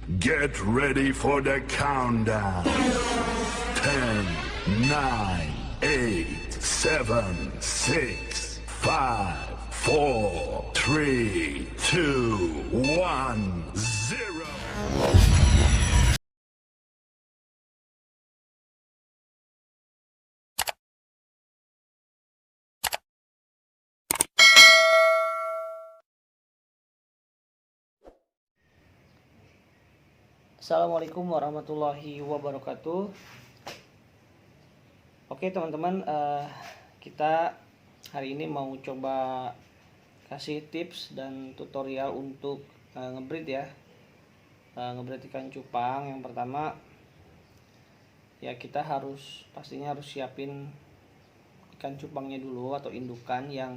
Get ready for the countdown. 10, 9, 8, 7, 6, 5, 4, 3, 2, 1, 0. Assalamualaikum warahmatullahi wabarakatuh. Oke teman-teman, kita hari ini mau coba kasih tips dan tutorial untuk ngebreed ya, ngebreed ikan cupang. Yang pertama ya, kita pastinya harus siapin ikan cupangnya dulu atau indukan yang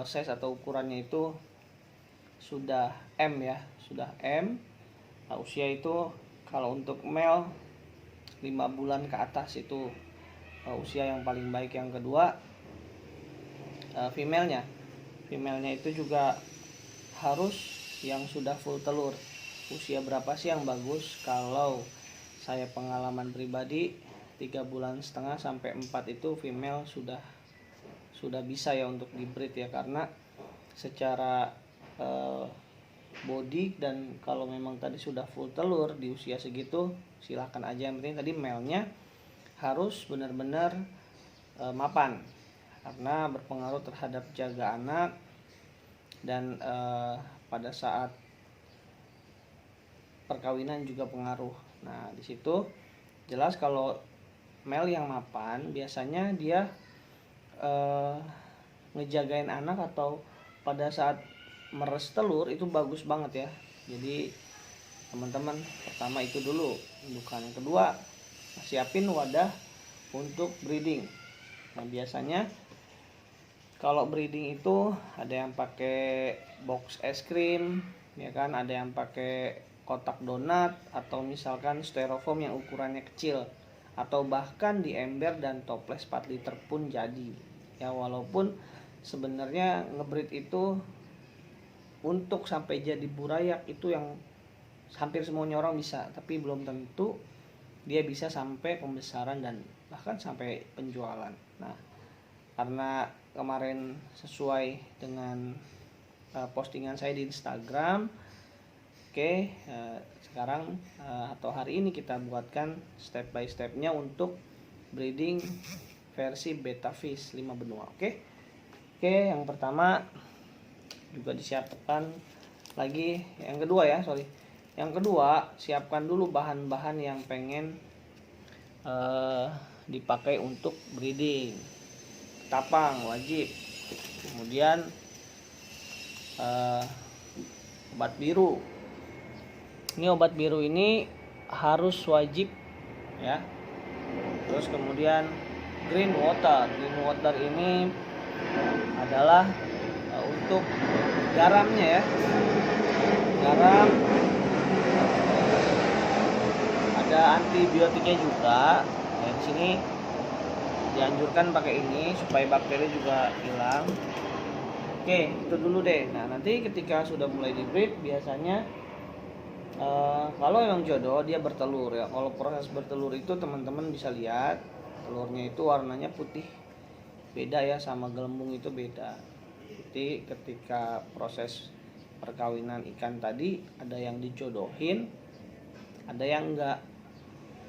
size atau ukurannya itu sudah M ya, sudah M. Nah, usia itu kalau untuk male 5 bulan ke atas itu usia yang paling baik. Yang kedua, female-nya itu juga harus yang sudah full telur. Usia berapa sih yang bagus? Kalau saya pengalaman pribadi 3,5 bulan sampai 4 itu female sudah bisa ya untuk di-breed ya, karena secara body dan kalau memang tadi sudah full telur di usia segitu silahkan aja. Yang penting tadi male-nya harus benar-benar mapan, karena berpengaruh terhadap jaga anak dan pada saat perkawinan juga pengaruh. Nah di situ jelas kalau male yang mapan biasanya dia ngejagain anak atau pada saat meres telur itu bagus banget ya. Jadi teman-teman, pertama itu dulu indukan. Yang kedua, siapin wadah untuk breeding. Nah biasanya kalau breeding itu ada yang pakai box es krim ya kan, ada yang pakai kotak donat, atau misalkan styrofoam yang ukurannya kecil, atau bahkan di ember dan toples 4 liter pun jadi ya. Walaupun sebenarnya ngebreed itu untuk sampai jadi burayak itu yang hampir semuanya orang bisa, tapi belum tentu dia bisa sampai pembesaran dan bahkan sampai penjualan. Nah, karena kemarin sesuai dengan postingan saya di Instagram, sekarang atau hari ini kita buatkan step by stepnya untuk breeding versi betta fish 5 benua. Oke, yang pertama juga disiapkan lagi. Yang kedua siapkan dulu bahan-bahan yang pengen dipakai untuk breeding. Ketapang wajib, kemudian obat biru. Ini obat biru ini harus wajib ya. Terus kemudian green water ini adalah untuk garamnya ya, garam, ada antibiotiknya juga ya. Di sini dianjurkan pakai ini supaya bakteri juga hilang. Oke, itu dulu deh. Nah nanti ketika sudah mulai di-breed biasanya kalau memang jodoh dia bertelur ya. Kalau proses bertelur itu teman-teman bisa lihat telurnya itu warnanya putih, beda ya sama gelembung, itu beda. Jadi ketika proses perkawinan ikan tadi ada yang dijodohin, ada yang enggak.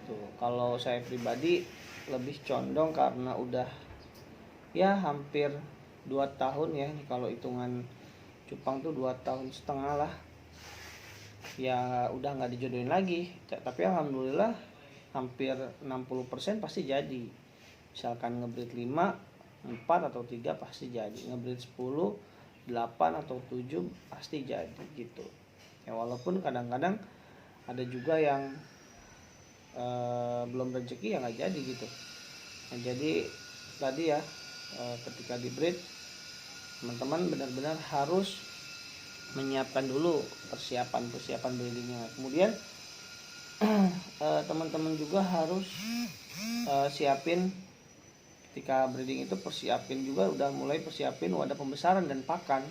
Tuh, kalau saya pribadi lebih condong karena udah ya hampir 2 tahun ya, kalau hitungan cupang tuh 2,5 tahun lah ya, udah nggak dijodohin lagi. Tapi alhamdulillah hampir 60% pasti jadi. Misalkan ngebreed 5, 4 atau 3 pasti jadi. Ngebreed 10, 8 atau 7 pasti jadi gitu ya. Walaupun kadang-kadang ada juga yang belum rezeki ya nggak jadi gitu. Nah, jadi tadi ya, ketika di breed teman-teman benar-benar harus menyiapkan dulu persiapan breedingnya. Kemudian teman-teman juga harus siapin ketika breeding itu, udah mulai persiapin wadah pembesaran dan pakan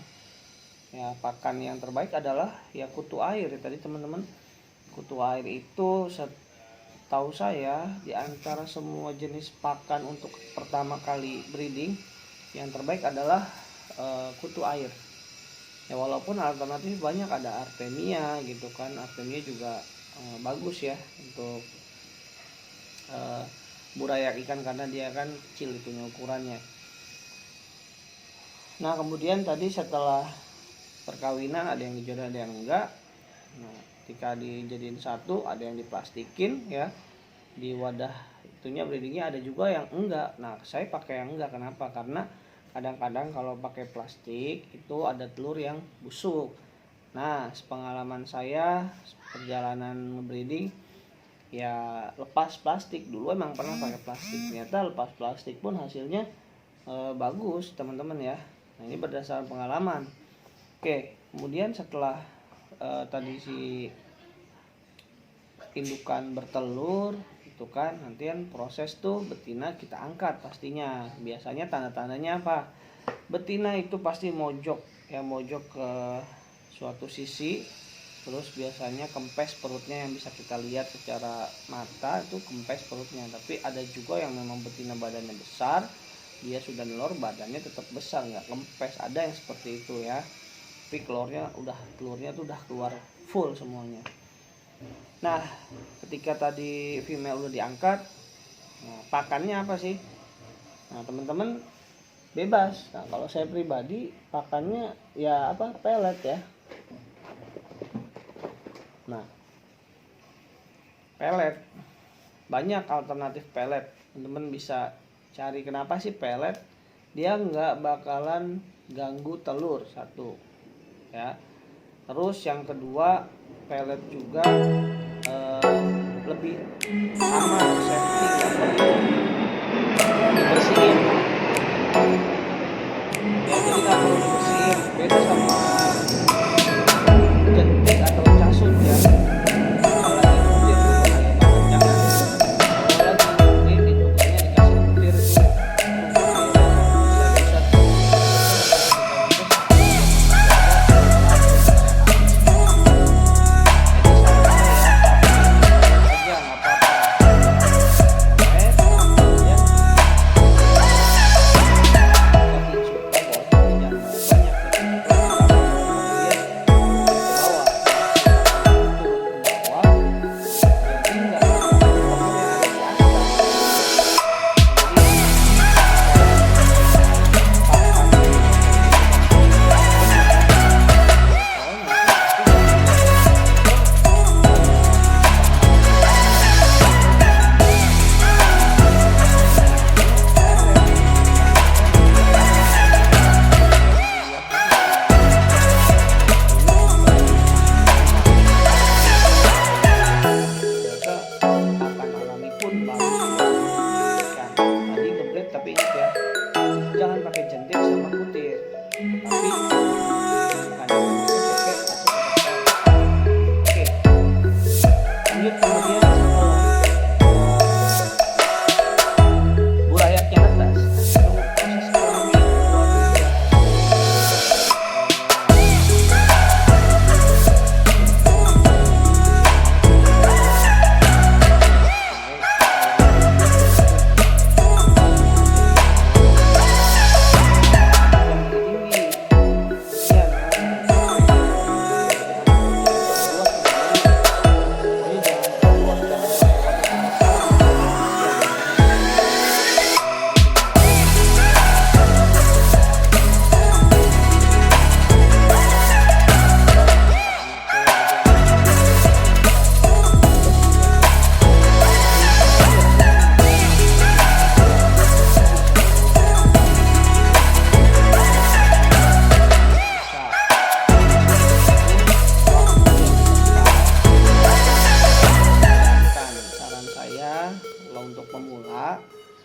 Ya, pakan yang terbaik adalah ya kutu air ya, tadi teman-teman. Kutu air itu setahu saya di antara semua jenis pakan untuk pertama kali breeding, yang terbaik adalah kutu air. Ya walaupun alternatif banyak, ada Artemia gitu kan. Artemia juga bagus ya untuk burayak ikan karena dia kan kecil itunya ukurannya. Nah kemudian tadi setelah perkawinan ada yang dijodoh ada yang enggak. Nah ketika dijadiin satu ada yang diplastikin ya di wadah itunya breedingnya, ada juga yang enggak. Nah saya pakai yang enggak, kenapa? Karena kadang-kadang kalau pakai plastik itu ada telur yang busuk. Nah sepengalaman saya perjalanan breeding ya lepas plastik, dulu emang pernah pakai plastik, ternyata lepas plastik pun hasilnya bagus teman-teman ya. Nah ini berdasarkan pengalaman. Oke, kemudian setelah tadi si indukan bertelur itu kan, nantian proses tuh betina kita angkat pastinya. Biasanya tanda-tandanya apa? Betina itu pasti mojok ya, mojok ke suatu sisi, terus biasanya kempes perutnya yang bisa kita lihat secara mata itu kempes perutnya. Tapi ada juga yang memang betina badannya besar, dia sudah nelor badannya tetap besar nggak kempes, ada yang seperti itu ya. Tapi telurnya tuh udah keluar full semuanya. Nah ketika tadi female udah diangkat, nah, pakannya apa sih? Nah teman-teman bebas. Nah kalau saya pribadi pakannya ya apa, pelet ya. Nah pelet banyak alternatif pelet, teman-teman bisa cari. Kenapa sih pelet? Dia nggak bakalan ganggu telur, satu ya. Terus yang kedua, pelet juga lebih aman, safety, nggak perlu dibersihin ya, jadi nggak perlu dibersihin. Beda sama jentik atau casut ya. Apalagi butir itu bahaya banget, jangan. Kalau lagi butir indukannya dikasih butir itu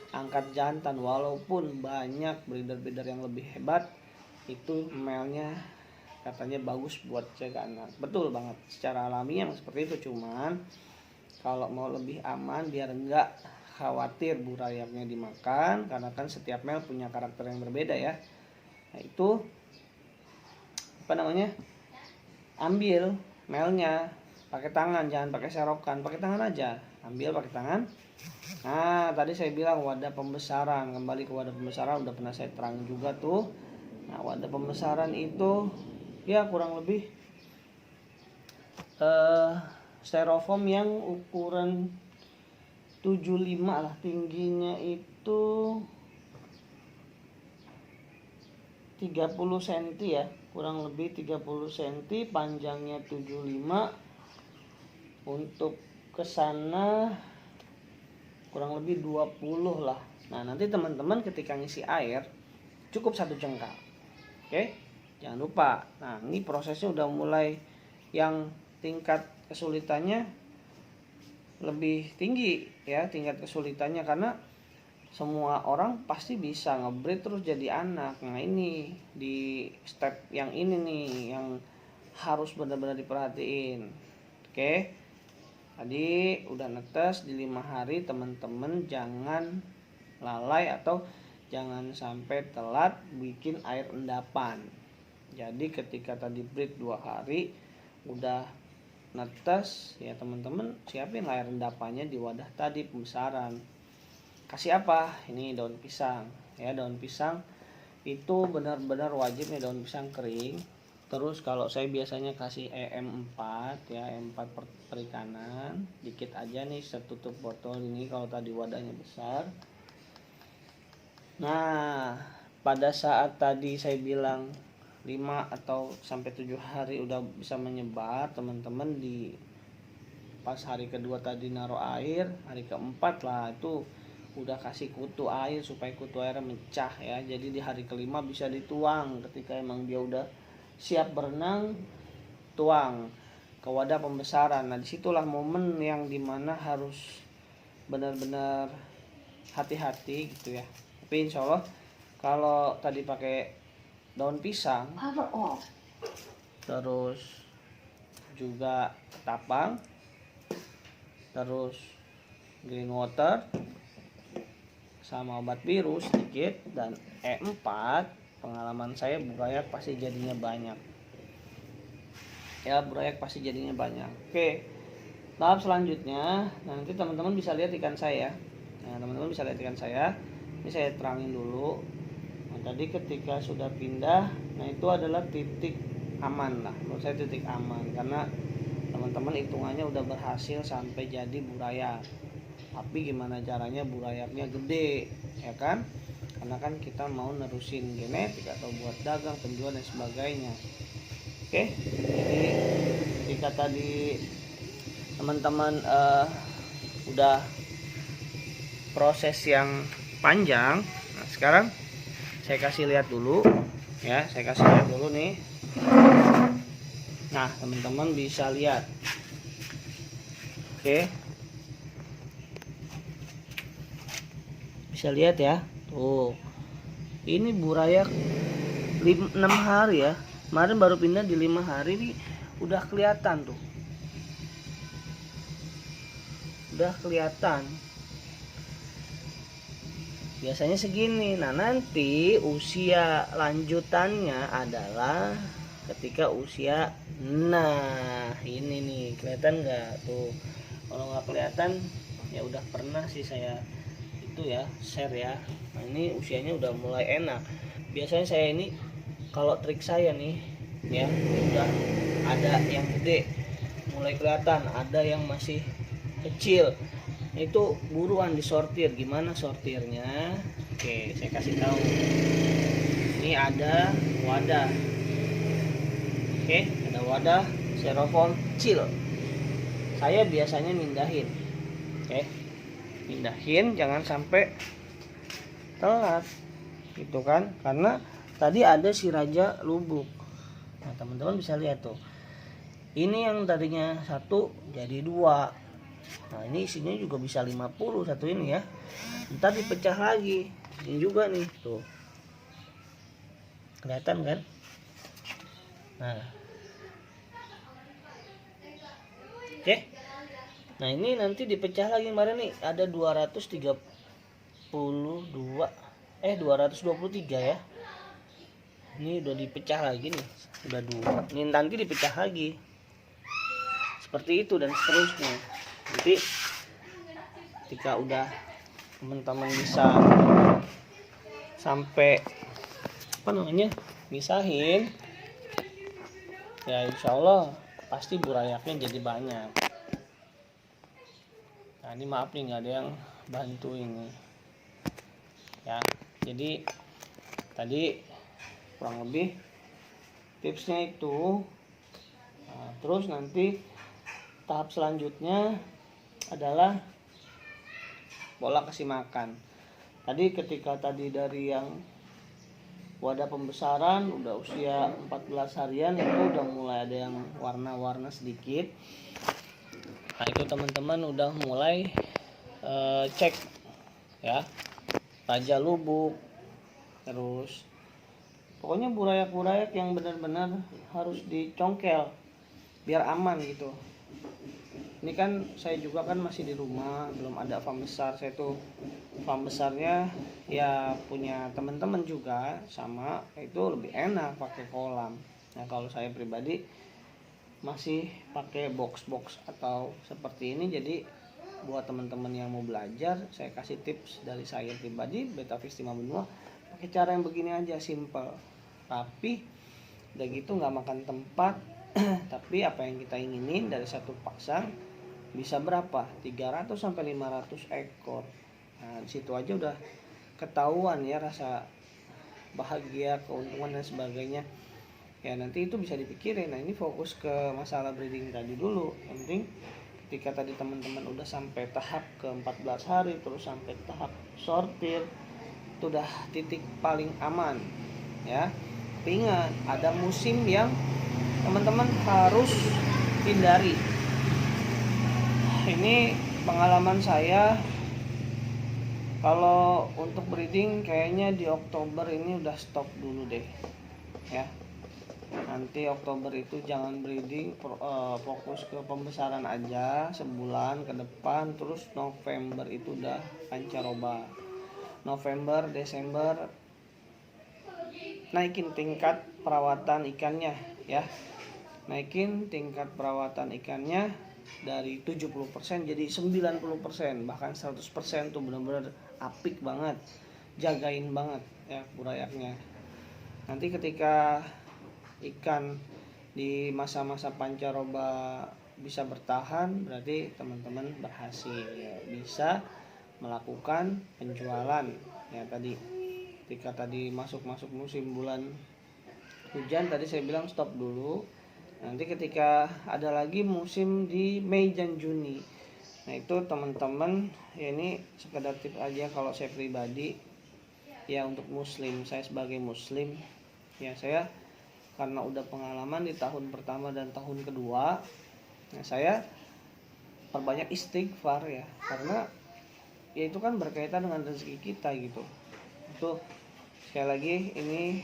angkat jantan. Walaupun banyak breeder-breeder yang lebih hebat, itu male-nya katanya bagus buat jaga anak. Betul banget, secara alami yang seperti itu. Cuman kalau mau lebih aman biar enggak khawatir burayaknya dimakan, karena kan setiap male punya karakter yang berbeda ya. Nah itu ambil melnya pakai tangan, jangan pakai serokan, pakai tangan aja, ambil pakai tangan. Nah, tadi saya bilang wadah pembesaran, kembali ke wadah pembesaran, udah pernah saya terang juga tuh. Nah, wadah pembesaran itu ya kurang lebih styrofoam yang ukuran 75 lah, tingginya itu 30 cm ya, kurang lebih 30 cm, panjangnya 75. Untuk kesana kurang lebih 20 lah. Nah, nanti teman-teman ketika ngisi air cukup 1 jengkal. Oke, jangan lupa. Nah, ini prosesnya udah mulai yang tingkat kesulitannya lebih tinggi ya, tingkat kesulitannya, karena semua orang pasti bisa ngebreed terus jadi anak. Nah, ini di step yang ini nih yang harus benar-benar diperhatiin. Oke, tadi udah netes di 5 hari, teman-teman jangan lalai atau jangan sampai telat bikin air endapan. Jadi ketika tadi breed 2 hari udah netes ya, teman-teman siapin air endapannya di wadah tadi pembesaran. Kasih apa? Ini daun pisang ya, daun pisang itu benar-benar wajib nih, daun pisang kering. Terus kalau saya biasanya kasih EM4 ya, EM4 perikanan dikit aja nih, setutup botol ini kalau tadi wadahnya besar. Nah, pada saat tadi saya bilang 5 atau sampai 7 hari udah bisa menyebar, teman-teman di pas hari kedua tadi naruh air, hari keempat lah itu udah kasih kutu air supaya kutu airnya mecah ya. Jadi di hari kelima bisa dituang, ketika emang dia udah siap berenang, tuang ke wadah pembesaran. Nah, disitulah momen yang dimana harus benar-benar hati-hati gitu ya. Tapi insya Allah kalau tadi pakai daun pisang, terus juga ketapang, terus green water sama obat biru sedikit, dan E4, pengalaman saya burayak pasti jadinya banyak ya, burayak pasti jadinya banyak. Oke, tahap selanjutnya nanti teman-teman bisa lihat ikan saya. Nah, teman-teman bisa lihat ikan saya ini, saya terangin dulu. Nah, tadi ketika sudah pindah, nah itu adalah titik aman lah, menurut saya titik aman, karena teman-teman hitungannya udah berhasil sampai jadi burayak. Tapi gimana caranya burayaknya gede ya kan, karena kan kita mau nerusin genetik atau buat dagang, penjual dan sebagainya. Oke, jadi ketika tadi teman-teman udah proses yang panjang, nah sekarang saya kasih lihat dulu ya, saya kasih lihat dulu nih. Nah, teman-teman bisa lihat. Oke, bisa lihat ya, tuh ini burayak 6 hari ya, kemarin baru pindah di 5 hari nih udah kelihatan tuh, udah kelihatan. Biasanya segini. Nah, nanti usia lanjutannya adalah ketika usia, nah ini nih kelihatan nggak tuh? Kalau nggak kelihatan ya udah pernah sih saya itu ya share ya. Nah, ini usianya udah mulai enak. Biasanya saya ini kalau trik saya nih ya, udah ada yang gede mulai kelihatan, ada yang masih kecil, itu buruan disortir. Gimana sortirnya? Oke, saya kasih tahu. Ini ada wadah. Oke, ada wadah styrofoam kecil. Saya biasanya mindahin. Oke, mindahin, jangan sampai telat gitu kan, karena tadi ada si raja lubuk. Nah, teman-teman bisa lihat tuh, ini yang tadinya 1 jadi 2. Nah, ini isinya juga bisa 50 satu ini ya, ntar dipecah lagi. Ini juga nih tuh, kelihatan kan. Nah, oke. Nah, ini nanti dipecah lagi. Kemarin nih ada 223 ya, Ini udah dipecah lagi nih, udah 2. Ini nanti dipecah lagi. Seperti itu dan seterusnya. Nanti ketika udah teman-teman bisa sampai misahin, ya insya Allah pasti burayaknya jadi banyak. Nah ini maaf nih nggak ada yang bantu ini ya. Jadi tadi kurang lebih tipsnya itu. Nah, terus nanti tahap selanjutnya adalah pola kasih makan. Tadi ketika tadi dari yang wadah pembesaran udah usia 14 harian itu udah mulai ada yang warna-warna sedikit. Nah itu teman-teman udah mulai cek ya, raja lubuk, terus pokoknya burayak-burayak yang benar-benar harus dicongkel biar aman gitu. Ini kan saya juga kan masih di rumah, belum ada farm besar. Saya tuh farm besarnya ya punya teman-teman juga, sama itu lebih enak pakai kolam. Nah kalau saya pribadi masih pakai box atau seperti ini. Jadi buat teman-teman yang mau belajar, saya kasih tips dari saya pribadi, Betafish 5 benua, pakai cara yang begini aja, simple, rapi, udah gitu nggak makan tempat. Tapi apa yang kita inginin dari satu pasang bisa berapa? 300 sampai 500 ekor. Nah, di situ aja udah ketahuan ya rasa bahagia, keuntungan dan sebagainya. Ya nanti itu bisa dipikirin. Nah, ini fokus ke masalah breeding tadi dulu. Yang penting ketika tadi teman-teman udah sampai tahap ke 14 hari terus sampai tahap sortir, itu udah titik paling aman ya. Tapi ingat, ada musim yang teman-teman harus hindari. Ini pengalaman saya, kalau untuk breeding kayaknya di Oktober ini udah stop dulu deh ya. Nanti Oktober itu jangan breeding, fokus ke pembesaran aja sebulan ke depan. Terus November itu udah pancaroba. November, Desember naikin tingkat perawatan ikannya ya. Naikin tingkat perawatan ikannya dari 70% jadi 90%, bahkan 100% tuh benar-benar apik banget, jagain banget ya burayaknya. Nanti ketika ikan di masa-masa pancaroba bisa bertahan, berarti teman-teman berhasil ya, bisa melakukan penjualan ya. Tadi ketika tadi masuk musim bulan hujan, tadi saya bilang stop dulu. Nanti ketika ada lagi musim di Mei dan Juni, nah itu teman-teman ya, ini sekedar tips aja kalau saya pribadi ya. Untuk muslim, saya sebagai muslim ya, saya karena udah pengalaman di tahun pertama dan tahun kedua, nah saya perbanyak istighfar ya, karena ya itu kan berkaitan dengan rezeki kita gitu. Itu sekali lagi, ini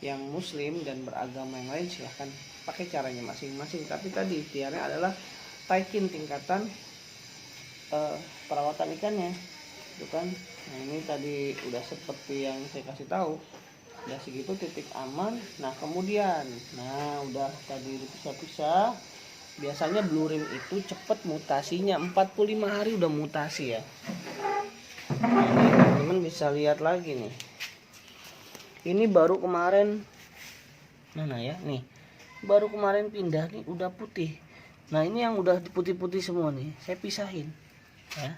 yang muslim dan beragama yang lain silahkan pakai caranya masing-masing. Tapi tadi ikhtiarnya adalah taikin tingkatan perawatan ikannya itu kan. Nah ini tadi udah seperti yang saya kasih tahu, udah segitu titik aman. Nah kemudian, nah udah tadi dipisah-pisah. Biasanya blue rim itu cepet mutasinya, 45 hari udah mutasi ya. Nah, ini teman-teman bisa lihat lagi nih. Ini baru kemarin, mana ya nih, baru kemarin pindah nih udah putih. Nah ini yang udah putih-putih semua nih, saya pisahin ya.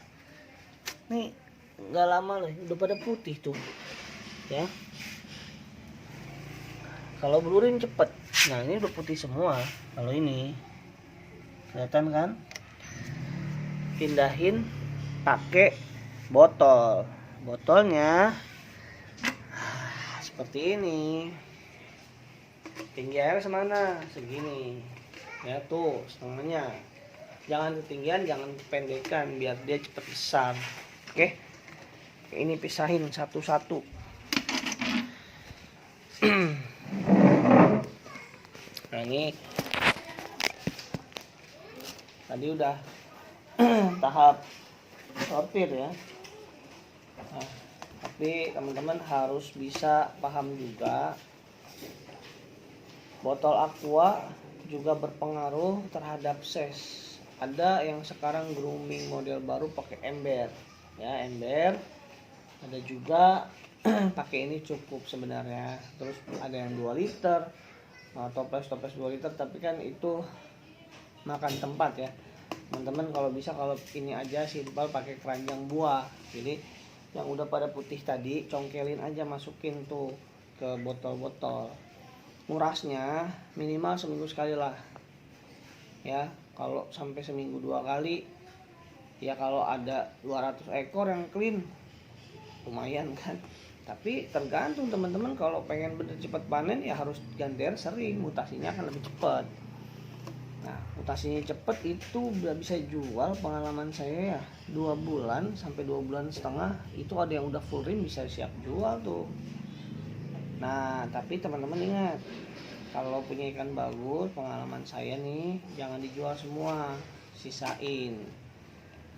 Nih nggak lama loh udah pada putih tuh ya. Kalau blue rim cepet. Nah ini udah putih semua. Kalau ini kelihatan kan, pindahin pakai botolnya seperti ini. Tinggi air semana, segini ya, tuh setengahnya. Jangan ketinggian, jangan kependekan, biar dia cepat besar. Oke, ini pisahin satu-satu. Nah ini tadi udah tahap sortir ya. Nah, tapi teman-teman harus bisa paham juga Botol aqua juga berpengaruh terhadap ses. Ada yang sekarang grooming model baru pakai ember, ya ember. Ada juga pakai ini cukup sebenarnya. Terus ada yang 2 liter, toples 2 liter, tapi kan itu makan tempat ya. Teman-teman kalau bisa, kalau ini aja simpel pakai keranjang buah. Jadi yang udah pada putih tadi congkelin aja, masukin tuh ke botol-botol. Ngurasnya minimal seminggu sekali lah ya. Kalau sampai seminggu 2 kali ya, kalau ada 200 ekor yang clean lumayan kan. Tapi tergantung teman-teman, kalau pengen bener cepat panen ya harus ganti air sering, mutasinya akan lebih cepat. Nah, mutasinya cepat itu udah bisa jual, pengalaman saya ya 2 bulan sampai 2 bulan setengah itu ada yang udah full rim bisa siap jual tuh. Nah, tapi teman-teman ingat, kalau punya ikan bagus, pengalaman saya nih, jangan dijual semua, sisain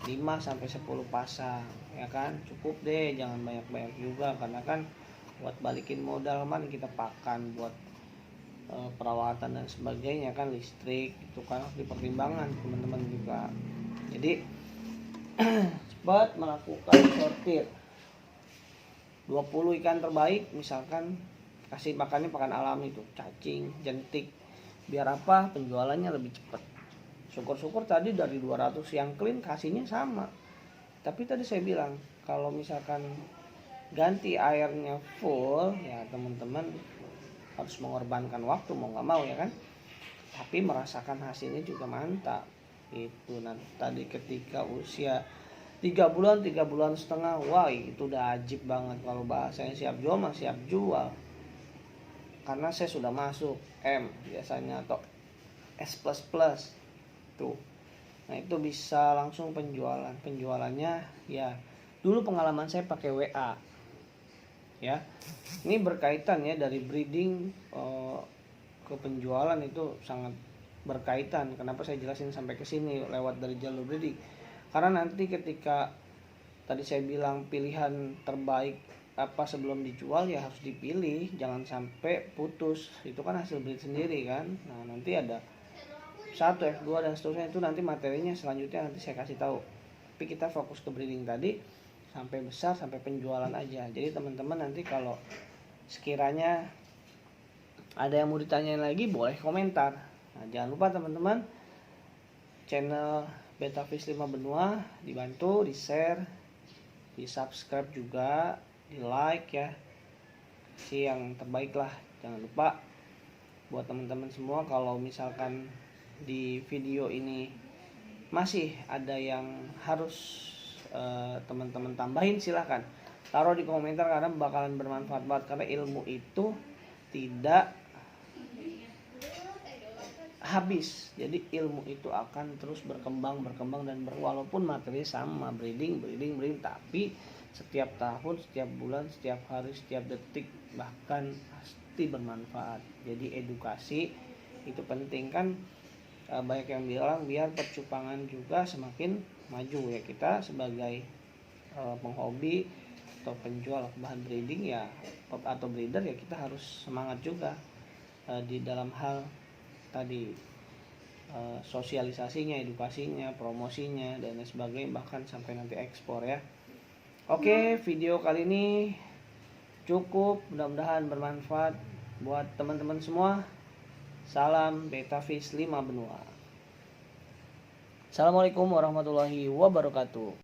5 sampai 10 pasang ya kan. Cukup deh, jangan banyak-banyak juga, karena kan buat balikin modal kan kita pakan buat perawatan dan sebagainya kan, listrik itu kan harus dipertimbangkan teman-teman juga. Jadi cepat melakukan sortir. 20 ikan terbaik misalkan kasih makannya pakan alami tuh, cacing, jentik, biar apa, penjualannya lebih cepat. Syukur-syukur tadi dari 200 yang clean kasihnya sama. Tapi tadi saya bilang kalau misalkan ganti airnya full ya teman-teman harus mengorbankan waktu mau nggak mau ya kan, tapi merasakan hasilnya juga mantap itu. Nanti tadi ketika usia 3 bulan 3 bulan setengah, wah itu udah ajib banget. Kalau bahasanya siap jual mah siap jual, karena saya sudah masuk M biasanya atau S++ tuh. Nah itu bisa langsung penjualannya ya. Dulu pengalaman saya pakai WA ya, ini berkaitan ya, dari breeding ke penjualan itu sangat berkaitan. Kenapa saya jelasin sampai ke sini lewat dari jalur breeding, karena nanti ketika tadi saya bilang pilihan terbaik apa sebelum dijual ya harus dipilih, jangan sampai putus. Itu kan hasil breed sendiri kan. Nah nanti ada 1, F2 dan seterusnya, itu nanti materinya selanjutnya nanti saya kasih tahu. Tapi kita fokus ke breeding tadi sampai besar sampai penjualan aja. Jadi teman-teman nanti kalau sekiranya ada yang mau ditanyain lagi boleh komentar. Nah, jangan lupa teman-teman channel Betafish 5 Benua dibantu di share, di subscribe juga, di like ya, si yang terbaik lah. Jangan lupa buat teman-teman semua, kalau misalkan di video ini masih ada yang harus teman-teman tambahin, silahkan taruh di komentar, karena bakalan bermanfaat banget. Karena ilmu itu tidak habis, jadi ilmu itu akan terus berkembang dan walaupun materi sama, breeding, tapi setiap tahun, setiap bulan, setiap hari, setiap detik bahkan pasti bermanfaat. Jadi edukasi itu penting kan. Banyak yang bilang biar percupangan juga semakin maju ya, kita sebagai penghobi atau penjual bahan breeding ya atau breeder ya, kita harus semangat juga di dalam hal tadi, sosialisasinya, edukasinya, promosinya dan lain sebagainya, bahkan sampai nanti ekspor ya. Oke, video kali ini cukup, mudah-mudahan bermanfaat buat teman-teman semua. Salam Betafish 5 Benua. Assalamualaikum warahmatullahi wabarakatuh.